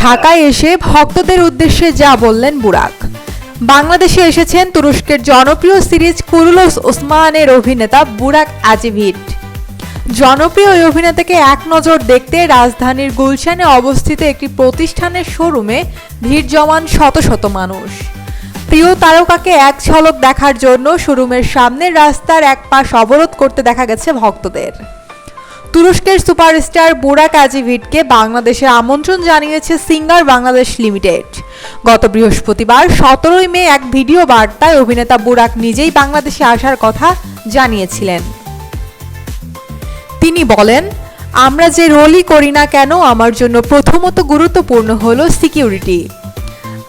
ঢাকায় এসে ভক্তদের উদ্দেশ্যে যা বললেন বুরাক। বাংলাদেশে এসেছেন তুরস্কের জনপ্রিয় সিরিজ কুরুলস ওসমানের অভিনেতা বুরাক আজিভিট। জনপ্রিয় এই অভিনেতাকে এক নজর দেখতে রাজধানীর গুলশানে অবস্থিত একটি প্রতিষ্ঠানের শোরুমে ভিড় জমান শত শত মানুষ। প্রিয় তারকাকে এক ঝলক দেখার জন্য শোরুমের সামনের রাস্তার এক পাশ অবরোধ করতে দেখা গেছে ভক্তদের। তুরস্কের সুপারস্টার বুরাক আজিভিটকে বাংলাদেশে আমন্ত্রণ জানিয়েছে সিঙ্গার বাংলাদেশ লিমিটেড। গত বৃহস্পতিবার 17 মে এক ভিডিও বার্তায় অভিনেতা বুরাক নিজেই বাংলাদেশে আসার কথা জানিয়েছিলেন। তিনি বলেন, আমরা যে রোলই করি না কেন আমার জন্য প্রথমত গুরুত্বপূর্ণ হলো সিকিউরিটি।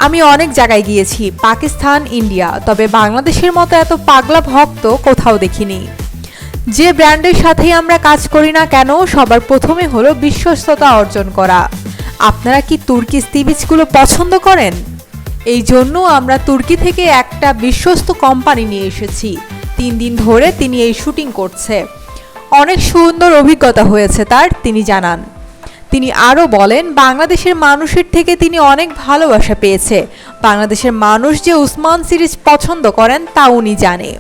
আমি অনেক জায়গায় গিয়েছি, পাকিস্তান, ইন্ডিয়া, তবে বাংলাদেশের মতো এত পাগলা ভক্ত কোথাও দেখিনি। যে ব্র্যান্ডের সাথেই আমরা কাজ করি না কেন সবার প্রথমে হলো বিশ্বস্ততা অর্জন করা। আপনারা কি তুর্কি সি বিচগুলো পছন্দ করেন? এই জন্য আমরা তুর্কি থেকে একটা বিশ্বস্ত কোম্পানি নিয়ে এসেছি। 3 দিন ধরে তিনি এই শুটিং করছে। অনেক সুন্দর অভিজ্ঞতা হয়েছে তার, তিনি জানান। তিনি আরও বলেন, বাংলাদেশের মানুষের থেকে তিনি অনেক ভালোবাসা পেয়েছে। বাংলাদেশের মানুষ যে উসমান সিরিজ পছন্দ করেন তা উনি জানে।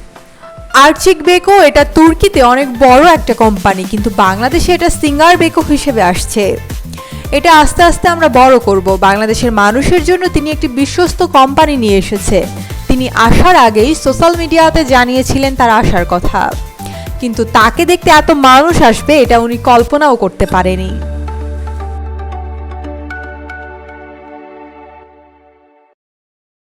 আর্চিক বেকো এটা তুর্কিতে অনেক বড় একটা কোম্পানি, কিন্তু বাংলাদেশে এটা সিঙ্গার বেকো হিসেবে আসছে। এটা আস্তে আস্তে আমরা বড় করব। বাংলাদেশের মানুষের জন্য তিনি একটি বিশ্বস্ত কোম্পানি নিয়ে এসেছে। তিনি আসার আগেই সোশ্যাল মিডিয়াতে জানিয়েছিলেন তার আসার কথা, কিন্তু তাকে দেখতে এত মানুষ আসবে এটা উনি কল্পনাও করতে পারেনি।